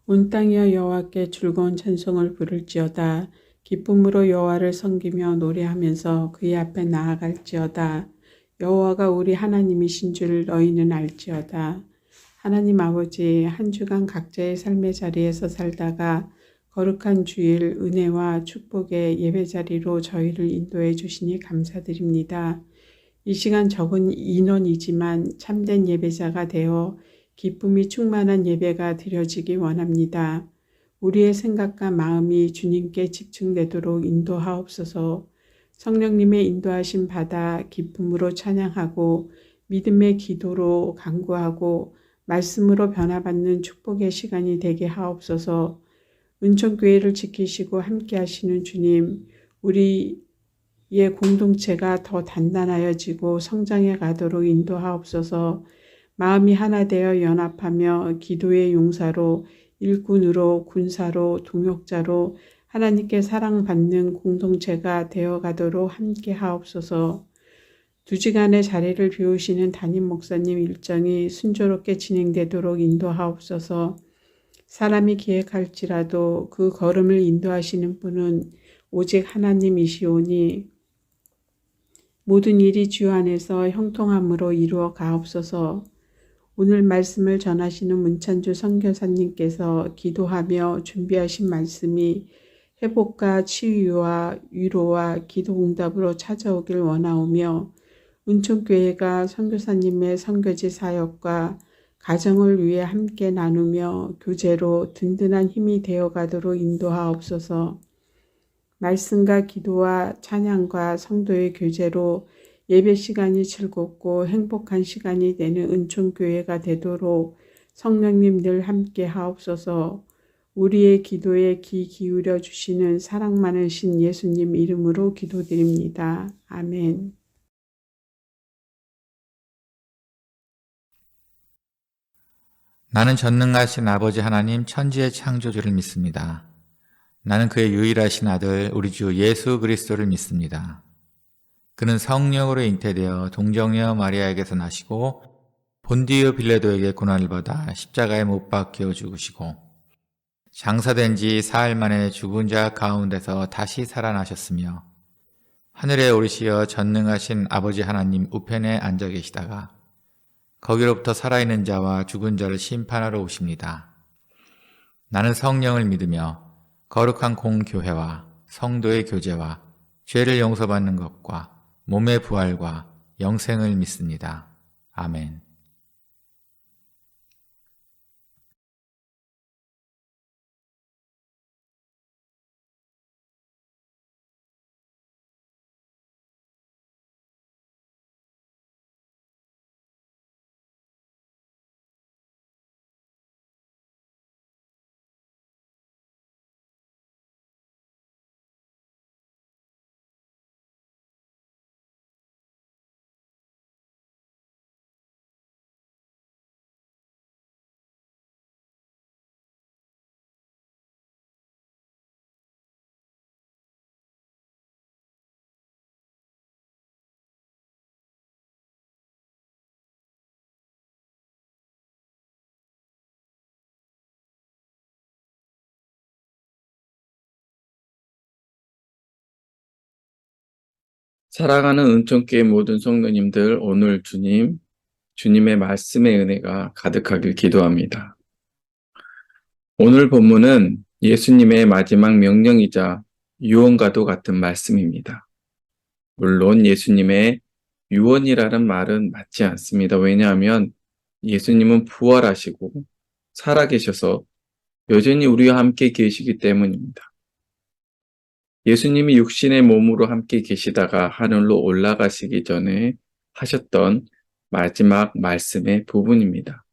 온 땅이여 여호와께 즐거운 찬송을 부를지어다. 기쁨으로 여호와를 섬기며 노래하면서 그의 앞에 나아갈지어다. 여호와가 우리 하나님이신 줄 너희는 알지어다. 하나님 아버지, 한 주간 각자의 삶의 자리에서 살다가 거룩한 주일 은혜와 축복의 예배 자리로 저희를 인도해 주시니 감사드립니다. 이 시간 적은 인원이지만 참된 예배자가 되어 기쁨이 충만한 예배가 드려지기 원합니다. 우리의 생각과 마음이 주님께 집중되도록 인도하옵소서. 성령님의 인도하심 받아 기쁨으로 찬양하고 믿음의 기도로 간구하고 말씀으로 변화받는 축복의 시간이 되게 하옵소서. 은총교회를 지키시고 함께 하시는 주님, 우리의 공동체가 더 단단하여지고 성장해 가도록 인도하옵소서. 마음이 하나 되어 연합하며 기도의 용사로, 일꾼으로, 군사로, 동역자로 하나님께 사랑받는 공동체가 되어가도록 함께 하옵소서. 2시간의 자리를 비우시는 담임 목사님 일정이 순조롭게 진행되도록 인도하옵소서. 사람이 기획할지라도 그 걸음을 인도하시는 분은 오직 하나님이시오니 모든 일이 주 안에서 형통함으로 이루어 가옵소서. 오늘 말씀을 전하시는 문찬주 선교사님께서 기도하며 준비하신 말씀이 회복과 치유와 위로와 기도 응답으로 찾아오길 원하오며 은총교회가 선교사님의 선교지 사역과 가정을 위해 함께 나누며 교제로 든든한 힘이 되어가도록 인도하옵소서. 말씀과 기도와 찬양과 성도의 교제로 예배 시간이 즐겁고 행복한 시간이 되는 은총교회가 되도록 성령님 늘 함께 하옵소서. 우리의 기도에 귀 기울여 주시는 사랑 많으신 예수님 이름으로 기도드립니다. 아멘. 나는 전능하신 아버지 하나님 천지의 창조주를 믿습니다. 나는 그의 유일하신 아들 우리 주 예수 그리스도를 믿습니다. 그는 성령으로 잉태되어 동정녀 마리아에게서 나시고 본디오 빌라도에게 고난을 받아 십자가에 못 박혀 죽으시고 장사된 지 사흘 만에 죽은 자 가운데서 다시 살아나셨으며 하늘에 오르시어 전능하신 아버지 하나님 우편에 앉아 계시다가 거기로부터 살아있는 자와 죽은 자를 심판하러 오십니다. 나는 성령을 믿으며 거룩한 공교회와 성도의 교제와 죄를 용서받는 것과 몸의 부활과 영생을 믿습니다. 아멘. 사랑하는 은총교회 모든 성도님들, 오늘 주님의 말씀의 은혜가 가득하길 기도합니다. 오늘 본문은 예수님의 마지막 명령이자 유언과도 같은 말씀입니다. 물론 예수님의 유언이라는 말은 맞지 않습니다. 왜냐하면 예수님은 부활하시고 살아계셔서 여전히 우리와 함께 계시기 때문입니다. 예수님이 육신의 몸으로 함께 계시다가 하늘로 올라가시기 전에 하셨던 마지막 말씀의 부분입니다.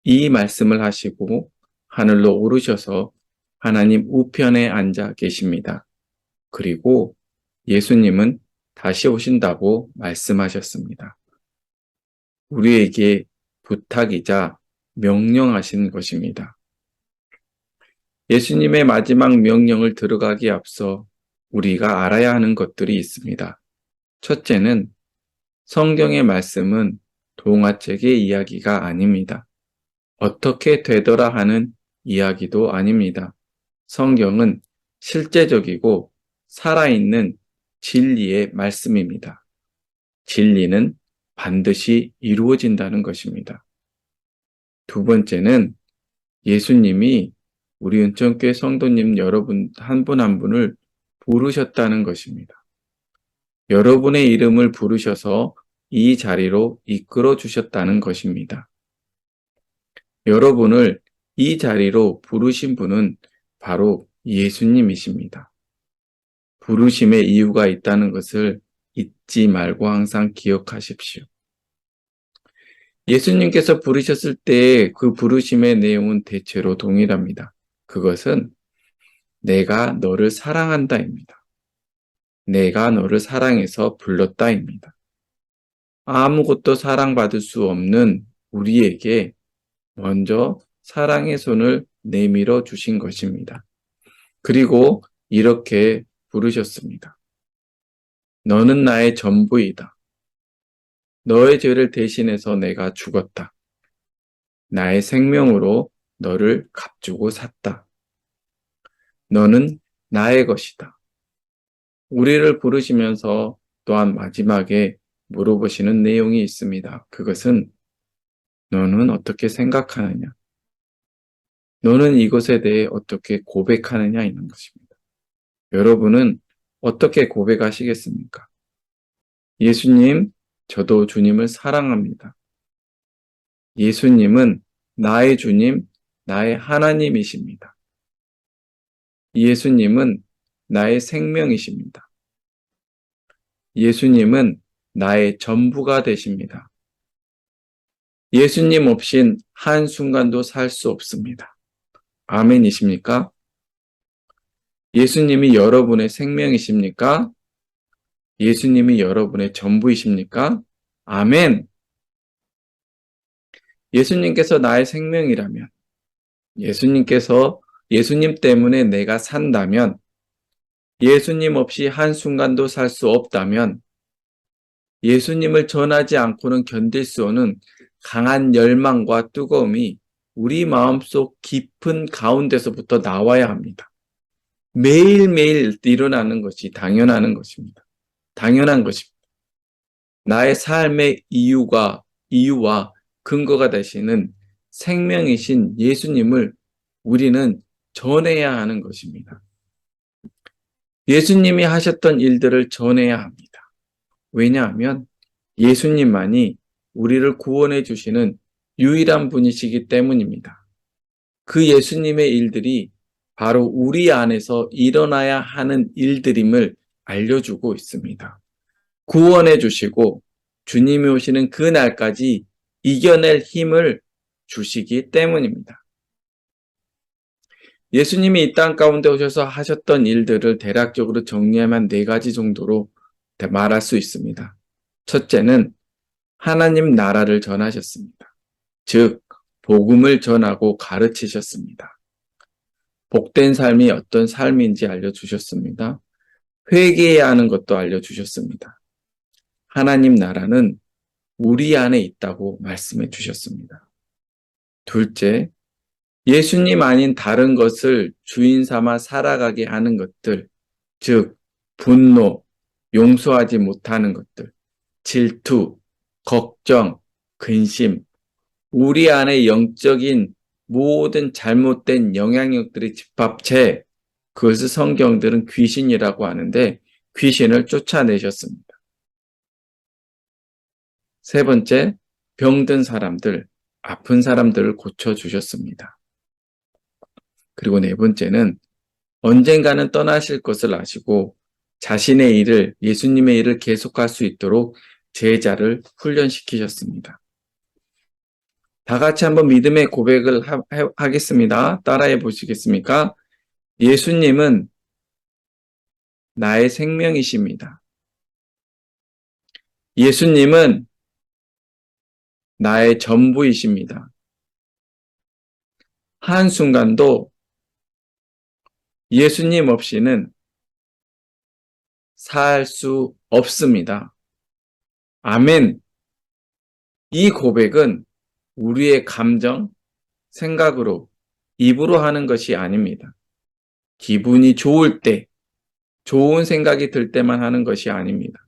이 말씀을 하시고 하늘로 오르셔서 하나님 우편에 앉아 계십니다. 그리고 예수님은 다시 오신다고 말씀하셨습니다. 우리에게 부탁이자 명령하신 것입니다. 예수님의 마지막 명령을 들어가기에 앞서 우리가 알아야 하는 것들이 있습니다. 첫째는 성경의 말씀은 동화책의 이야기가 아닙니다. 어떻게 되더라 하는 이야기도 아닙니다. 성경은 실제적이고 살아있는 진리의 말씀입니다. 진리는 반드시 이루어진다는 것입니다. 두 번째는 예수님이 우리 은총교회 성도님 여러분 한 분 한 분을 부르셨다는 것입니다. 여러분의 이름을 부르셔서 이 자리로 이끌어 주셨다는 것입니다. 여러분을 이 자리로 부르신 분은 바로 예수님이십니다. 부르심의 이유가 있다는 것을 잊지 말고 항상 기억하십시오. 예수님께서 부르셨을 때 그 부르심의 내용은 대체로 동일합니다. 그것은 내가 너를 사랑한다입니다. 내가 너를 사랑해서 불렀다입니다. 아무것도 사랑받을 수 없는 우리에게 먼저 사랑의 손을 내밀어 주신 것입니다. 그리고 이렇게 부르셨습니다. 너는 나의 전부이다. 너의 죄를 대신해서 내가 죽었다. 나의 생명으로 너를 값주고 샀다. 너는 나의 것이다. 우리를 부르시면서 또한 마지막에 물어보시는 내용이 있습니다. 그것은 너는 어떻게 생각하느냐? 너는 이것에 대해 어떻게 고백하느냐 있는 것입니다. 여러분은 어떻게 고백하시겠습니까? 예수님, 저도 주님을 사랑합니다. 예수님은 나의 주님, 나의 하나님이십니다. 예수님은 나의 생명이십니다. 예수님은 나의 전부가 되십니다. 예수님 없인 한순간도 살 수 없습니다. 아멘이십니까? 예수님이 여러분의 생명이십니까? 예수님이 여러분의 전부이십니까? 아멘! 예수님께서 나의 생명이라면, 예수님 때문에 내가 산다면, 예수님 없이 한순간도 살 수 없다면, 예수님을 전하지 않고는 견딜 수 없는 강한 열망과 뜨거움이 우리 마음속 깊은 가운데서부터 나와야 합니다. 매일매일 일어나는 것이 당연한 것입니다. 당연한 것입니다. 나의 삶의 이유와 근거가 되시는 생명이신 예수님을 우리는 전해야 하는 것입니다. 예수님이 하셨던 일들을 전해야 합니다. 왜냐하면 예수님만이 우리를 구원해 주시는 유일한 분이시기 때문입니다. 그 예수님의 일들이 바로 우리 안에서 일어나야 하는 일들임을 알려주고 있습니다. 구원해 주시고 주님이 오시는 그 날까지 이겨낼 힘을 주시기 때문입니다. 예수님이 이 땅 가운데 오셔서 하셨던 일들을 대략적으로 정리하면 4가지 정도로 말할 수 있습니다. 첫째는 하나님 나라를 전하셨습니다. 즉, 복음을 전하고 가르치셨습니다. 복된 삶이 어떤 삶인지 알려주셨습니다. 회개해야 하는 것도 알려주셨습니다. 하나님 나라는 우리 안에 있다고 말씀해 주셨습니다. 둘째, 예수님 아닌 다른 것을 주인 삼아 살아가게 하는 것들, 즉 분노, 용서하지 못하는 것들, 질투, 걱정, 근심, 우리 안에 영적인 모든 잘못된 영향력들의 집합체, 그것을 성경들은 귀신이라고 하는데 귀신을 쫓아내셨습니다. 세 번째, 병든 사람들, 아픈 사람들을 고쳐주셨습니다. 그리고 네 번째는 언젠가는 떠나실 것을 아시고 자신의 일을, 예수님의 일을 계속할 수 있도록 제자를 훈련시키셨습니다. 다 같이 한번 믿음의 고백을 하겠습니다. 따라해 보시겠습니까? 예수님은 나의 생명이십니다. 예수님은 나의 전부이십니다. 한순간도 예수님 없이는 살 수 없습니다. 아멘. 이 고백은 우리의 감정, 생각으로 입으로 하는 것이 아닙니다. 기분이 좋을 때, 좋은 생각이 들 때만 하는 것이 아닙니다.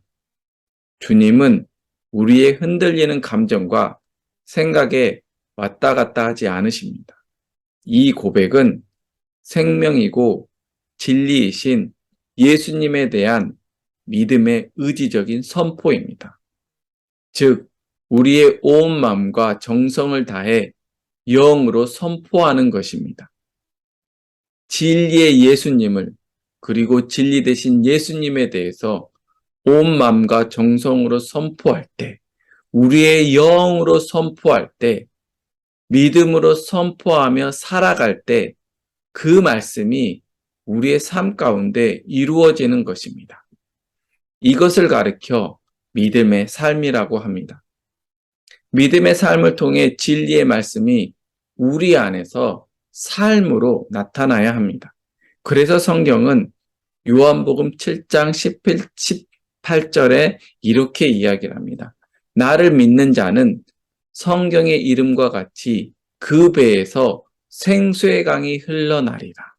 주님은 우리의 흔들리는 감정과 생각에 왔다 갔다 하지 않으십니다. 이 고백은 생명이고 진리이신 예수님에 대한 믿음의 의지적인 선포입니다. 즉, 우리의 온 마음과 정성을 다해 영으로 선포하는 것입니다. 진리의 예수님을, 그리고 진리 되신 예수님에 대해서 온 마음과 정성으로 선포할 때, 우리의 영으로 선포할 때, 믿음으로 선포하며 살아갈 때, 그 말씀이 우리의 삶 가운데 이루어지는 것입니다. 이것을 가리켜 믿음의 삶이라고 합니다. 믿음의 삶을 통해 진리의 말씀이 우리 안에서 삶으로 나타나야 합니다. 그래서 성경은 요한복음 7장 18절에 이렇게 이야기를 합니다. 나를 믿는 자는 성경의 이름과 같이 그 배에서 생수의 강이 흘러나리라.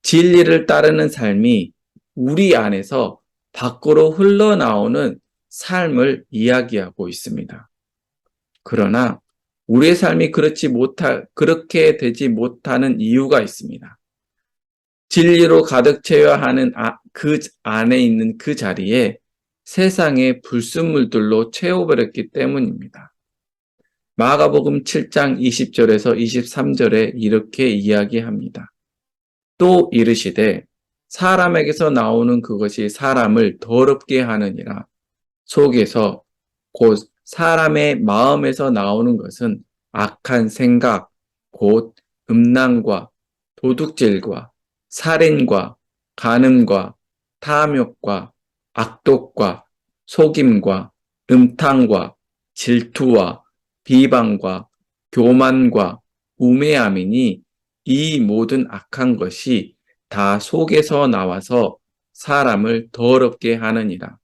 진리를 따르는 삶이 우리 안에서 밖으로 흘러나오는 삶을 이야기하고 있습니다. 그러나 우리의 삶이 그렇게 되지 못하는 이유가 있습니다. 진리로 가득 채워야 하는 그 안에 있는 그 자리에 세상의 불순물들로 채워버렸기 때문입니다. 마가복음 7장 20절에서 23절에 이렇게 이야기합니다. 또 이르시되 사람에게서 나오는 그것이 사람을 더럽게 하느니라. 속에서 곧 사람의 마음에서 나오는 것은 악한 생각, 곧 음란과 도둑질과 살인과 간음과 탐욕과 악독과 속임과 음탕과 질투와 비방과 교만과 우매함이니 이 모든 악한 것이 다 속에서 나와서 사람을 더럽게 하느니라.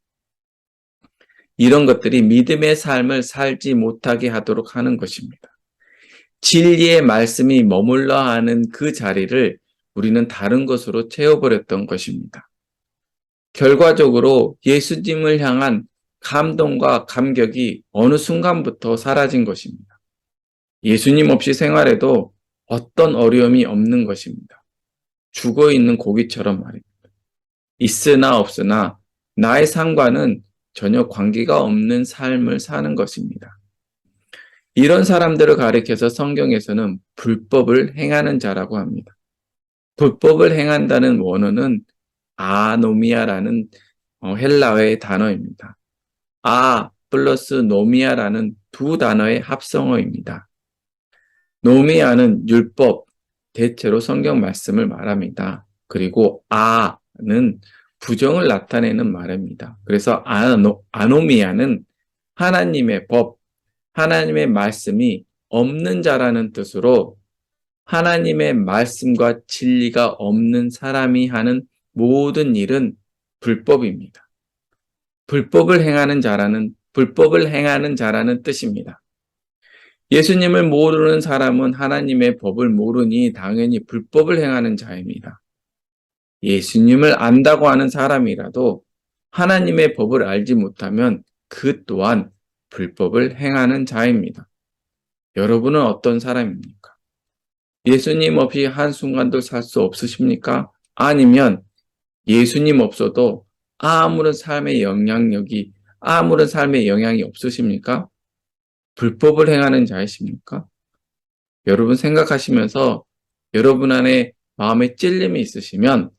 이런 것들이 믿음의 삶을 살지 못하게 하도록 하는 것입니다. 진리의 말씀이 머물러 하는 그 자리를 우리는 다른 것으로 채워버렸던 것입니다. 결과적으로 예수님을 향한 감동과 감격이 어느 순간부터 사라진 것입니다. 예수님 없이 생활해도 어떤 어려움이 없는 것입니다. 죽어있는 고기처럼 말입니다. 있으나 없으나 나의 상관은 전혀 관계가 없는 삶을 사는 것입니다. 이런 사람들을 가리켜서 성경에서는 불법을 행하는 자라고 합니다. 불법을 행한다는 원어는 아노미아라는 헬라어의 단어입니다. 아 플러스 노미아라는 두 단어의 합성어입니다. 노미아는 율법, 대체로 성경 말씀을 말합니다. 그리고 아는 부정을 나타내는 말입니다. 그래서 아노미아는 하나님의 법, 하나님의 말씀이 없는 자라는 뜻으로 하나님의 말씀과 진리가 없는 사람이 하는 모든 일은 불법입니다. 불법을 행하는 자라는 뜻입니다. 예수님을 모르는 사람은 하나님의 법을 모르니 당연히 불법을 행하는 자입니다. 예수님을 안다고 하는 사람이라도 하나님의 법을 알지 못하면 그 또한 불법을 행하는 자입니다. 여러분은 어떤 사람입니까? 예수님 없이 한순간도 살 수 없으십니까? 아니면 예수님 없어도 아무런 삶의 영향이 없으십니까? 불법을 행하는 자이십니까? 여러분 생각하시면서 여러분 안에 마음에 찔림이 있으시면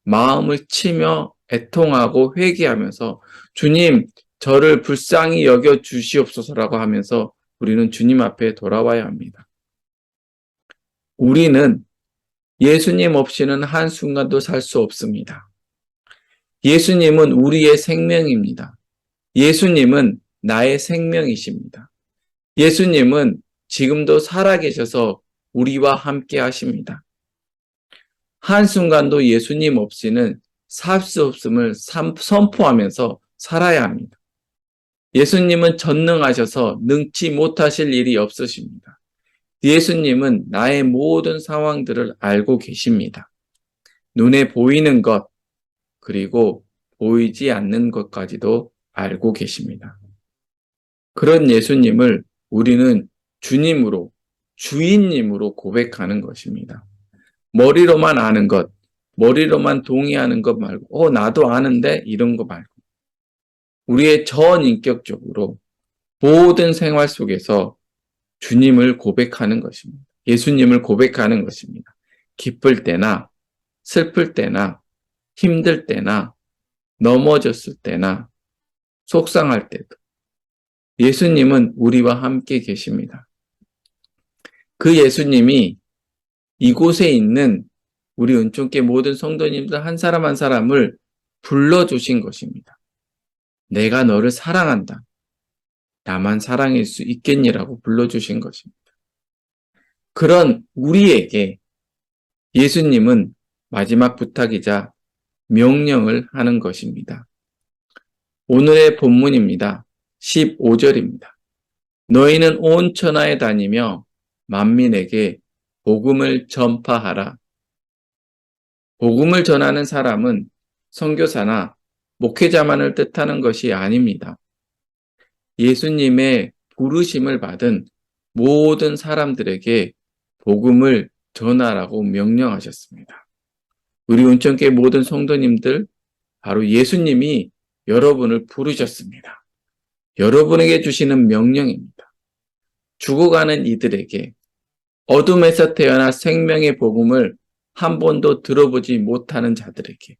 마음을 치며 애통하고 회개하면서 주님, 저를 불쌍히 여겨 주시옵소서라고 하면서 우리는 주님 앞에 돌아와야 합니다. 우리는 예수님 없이는 한순간도 살 수 없습니다. 예수님은 우리의 생명입니다. 예수님은 나의 생명이십니다. 예수님은 지금도 살아계셔서 우리와 함께 하십니다. 한순간도 예수님 없이는 살 수 없음을 선포하면서 살아야 합니다. 예수님은 전능하셔서 능치 못하실 일이 없으십니다. 예수님은 나의 모든 상황들을 알고 계십니다. 눈에 보이는 것, 그리고 보이지 않는 것까지도 알고 계십니다. 그런 예수님을 우리는 주님으로, 주인님으로 고백하는 것입니다. 머리로만 아는 것, 머리로만 동의하는 것 말고, 나도 아는데 이런 거 말고. 우리의 전인격적으로 모든 생활 속에서 주님을 고백하는 것입니다. 예수님을 고백하는 것입니다. 기쁠 때나, 슬플 때나, 힘들 때나, 넘어졌을 때나, 속상할 때도 예수님은 우리와 함께 계십니다. 그 예수님이 이곳에 있는 우리 은총교 모든 성도님들 한 사람 한 사람을 불러주신 것입니다. 내가 너를 사랑한다. 나만 사랑할 수 있겠니라고 불러주신 것입니다. 그런 우리에게 예수님은 마지막 부탁이자 명령을 하는 것입니다. 오늘의 본문입니다. 15절입니다. 너희는 온 천하에 다니며 만민에게 복음을 전파하라. 복음을 전하는 사람은 선교사나 목회자만을 뜻하는 것이 아닙니다. 예수님의 부르심을 받은 모든 사람들에게 복음을 전하라고 명령하셨습니다. 우리 은총교회 모든 성도님들, 바로 예수님이 여러분을 부르셨습니다. 여러분에게 주시는 명령입니다. 죽어가는 이들에게, 어둠에서 태어나 생명의 복음을 한 번도 들어보지 못하는 자들에게,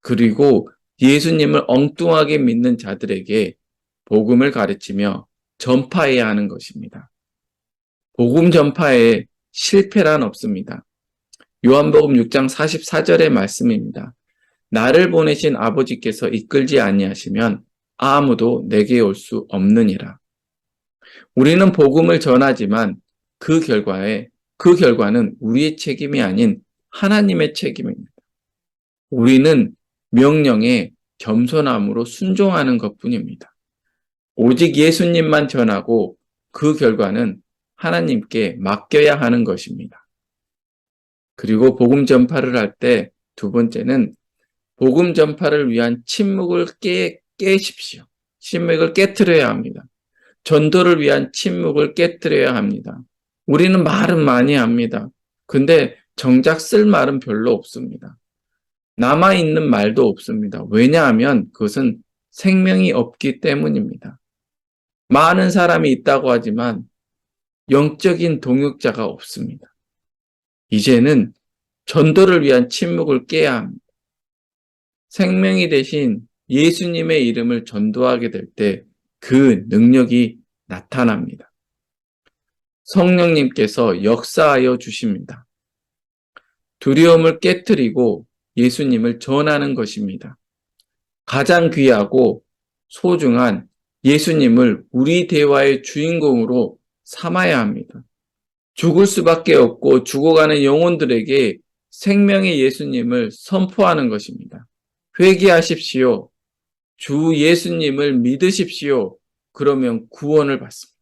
그리고 예수님을 엉뚱하게 믿는 자들에게 복음을 가르치며 전파해야 하는 것입니다. 복음 전파에 실패란 없습니다. 요한복음 6장 44절의 말씀입니다. 나를 보내신 아버지께서 이끌지 아니하시면 아무도 내게 올 수 없느니라. 우리는 복음을 전하지만 그 결과는 우리의 책임이 아닌 하나님의 책임입니다. 우리는 명령에 겸손함으로 순종하는 것뿐입니다. 오직 예수님만 전하고 그 결과는 하나님께 맡겨야 하는 것입니다. 그리고 복음 전파를 할 때 두 번째는 복음 전파를 위한 침묵을 깨십시오. 침묵을 깨트려야 합니다. 전도를 위한 침묵을 깨트려야 합니다. 우리는 말은 많이 합니다. 근데 정작 쓸 말은 별로 없습니다. 남아있는 말도 없습니다. 왜냐하면 그것은 생명이 없기 때문입니다. 많은 사람이 있다고 하지만 영적인 동역자가 없습니다. 이제는 전도를 위한 침묵을 깨야 합니다. 생명이 되신 예수님의 이름을 전도하게 될 때 그 능력이 나타납니다. 성령님께서 역사하여 주십니다. 두려움을 깨트리고 예수님을 전하는 것입니다. 가장 귀하고 소중한 예수님을 우리 대화의 주인공으로 삼아야 합니다. 죽을 수밖에 없고 죽어가는 영혼들에게 생명의 예수님을 선포하는 것입니다. 회개하십시오. 주 예수님을 믿으십시오. 그러면 구원을 받습니다.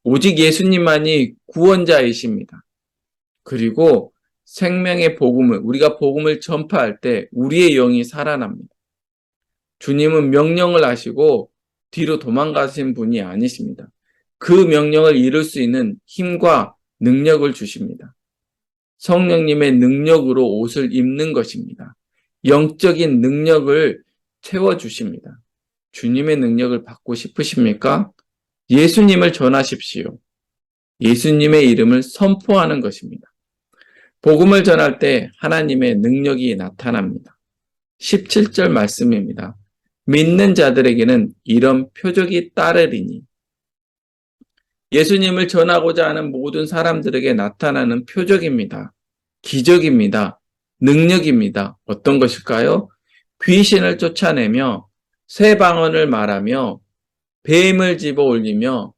오직 예수님만이 구원자이십니다. 그리고 생명의 복음을, 우리가 복음을 전파할 때 우리의 영이 살아납니다. 주님은 명령을 하시고 뒤로 도망가신 분이 아니십니다. 그 명령을 이룰 수 있는 힘과 능력을 주십니다. 성령님의 능력으로 옷을 입는 것입니다. 영적인 능력을 채워주십니다. 주님의 능력을 받고 싶으십니까? 예수님을 전하십시오. 예수님의 이름을 선포하는 것입니다. 복음을 전할 때 하나님의 능력이 나타납니다. 17절 말씀입니다. 믿는 자들에게는 이런 표적이 따르리니. 예수님을 전하고자 하는 모든 사람들에게 나타나는 표적입니다. 기적입니다. 능력입니다. 어떤 것일까요? 귀신을 쫓아내며 새 방언을 말하며 뱀을 집어 올리며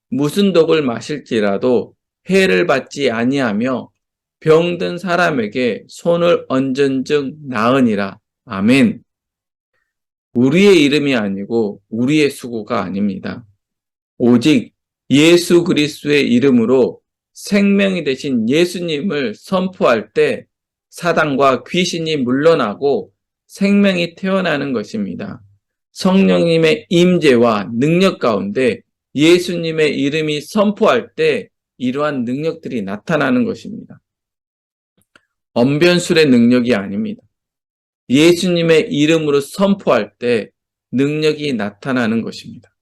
무슨 독을 마실지라도 해를 받지 아니하며 병든 사람에게 손을 얹은즉 나으니라. 아멘. 우리의 이름이 아니고 우리의 수고가 아닙니다. 오직 예수 그리스도의 이름으로 생명이 되신 예수님을 선포할 때 사단과 귀신이 물러나고 생명이 태어나는 것입니다. 성령님의 임재와 능력 가운데 예수님의 이름이 선포할 때 이러한 능력들이 나타나는 것입니다. 언변술의 능력이 아닙니다. 예수님의 이름으로 선포할 때 능력이 나타나는 것입니다.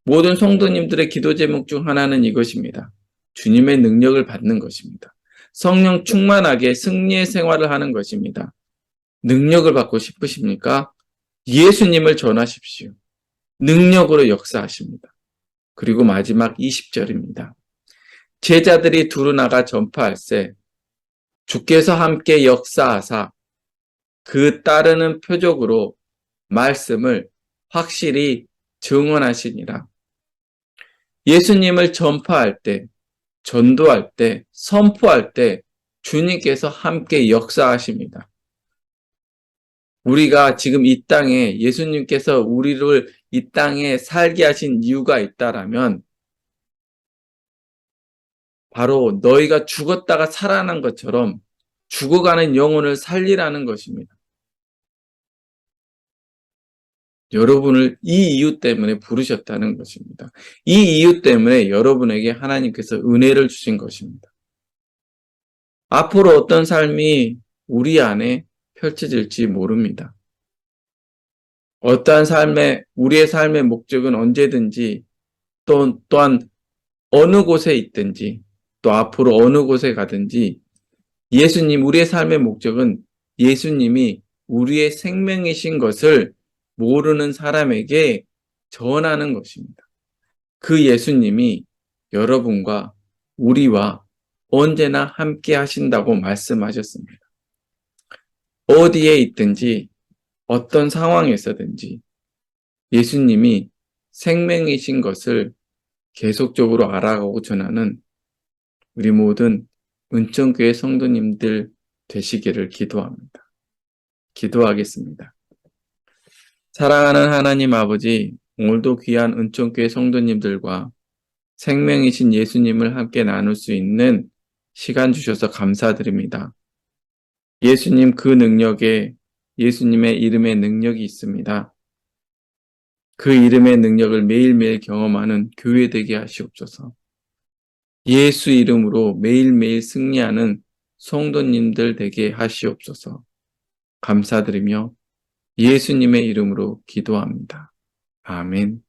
모든 성도님들의 기도 제목 중 하나는 이것입니다. 주님의 능력을 받는 것입니다. 성령 충만하게 승리의 생활을 하는 것입니다. 능력을 받고 싶으십니까? 예수님을 전하십시오. 능력으로 역사하십니다. 그리고 마지막 20절입니다. 제자들이 두루 나가 전파할세 주께서 함께 역사하사 그 따르는 표적으로 말씀을 확실히 증언하시니라. 예수님을 전파할 때, 전도할 때, 선포할 때 주님께서 함께 역사하십니다. 우리가 지금 이 땅에 예수님께서 우리를 이 땅에 살게 하신 이유가 있다라면 바로 너희가 죽었다가 살아난 것처럼 죽어가는 영혼을 살리라는 것입니다. 여러분을 이 이유 때문에 부르셨다는 것입니다. 이 이유 때문에 여러분에게 하나님께서 은혜를 주신 것입니다. 앞으로 어떤 삶이 우리 안에 펼쳐질지 모릅니다. 어떠한 우리의 삶의 목적은 언제든지 또한 어느 곳에 있든지 또 앞으로 어느 곳에 가든지 우리의 삶의 목적은 예수님이 우리의 생명이신 것을 모르는 사람에게 전하는 것입니다. 그 예수님이 여러분과 우리와 언제나 함께 하신다고 말씀하셨습니다. 어디에 있든지 어떤 상황에서든지 예수님이 생명이신 것을 계속적으로 알아가고 전하는 우리 모든 은총교회 성도님들 되시기를 기도합니다. 기도하겠습니다. 사랑하는 하나님 아버지, 오늘도 귀한 은총교회 성도님들과 생명이신 예수님을 함께 나눌 수 있는 시간 주셔서 감사드립니다. 예수님 그 능력에 예수님의 이름의 능력이 있습니다. 그 이름의 능력을 매일매일 경험하는 교회 되게 하시옵소서. 예수 이름으로 매일매일 승리하는 성도님들 되게 하시옵소서. 감사드리며 예수님의 이름으로 기도합니다. 아멘.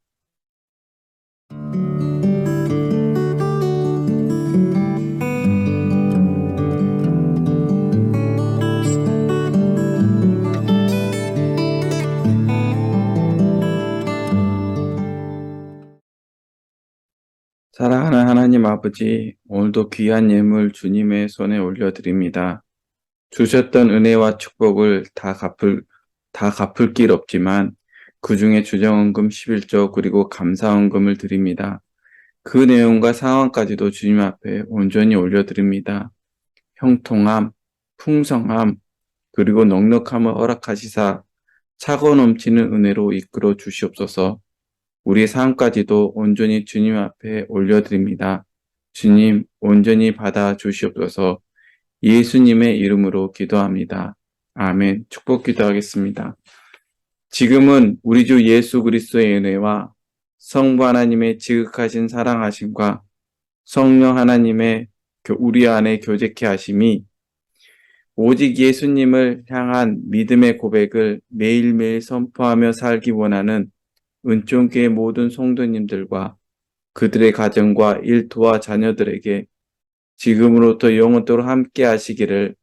사랑하는 하나님 아버지, 오늘도 귀한 예물 주님의 손에 올려드립니다. 주셨던 은혜와 축복을 다 갚을 길 없지만 그 중에 주정헌금 11조 그리고 감사헌금을 드립니다. 그 내용과 상황까지도 주님 앞에 온전히 올려드립니다. 형통함, 풍성함, 그리고 넉넉함을 허락하시사 차고 넘치는 은혜로 이끌어 주시옵소서. 우리의 삶까지도 온전히 주님 앞에 올려드립니다. 주님 온전히 받아 주시옵소서. 예수님의 이름으로 기도합니다. 아멘. 축복 기도하겠습니다. 지금은 우리 주 예수 그리스도의 은혜와 성부 하나님의 지극하신 사랑하심과 성령 하나님의 우리 안에 교제케 하심이 오직 예수님을 향한 믿음의 고백을 매일매일 선포하며 살기 원하는 은총교회 모든 성도님들과 그들의 가정과 일터와 자녀들에게 지금으로부터 영원토록 함께 하시기를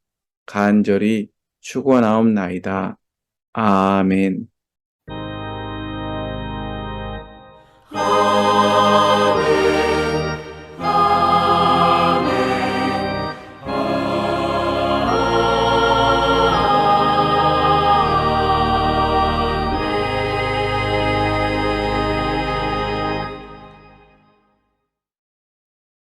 간절히 축원하옵나이다. 아멘.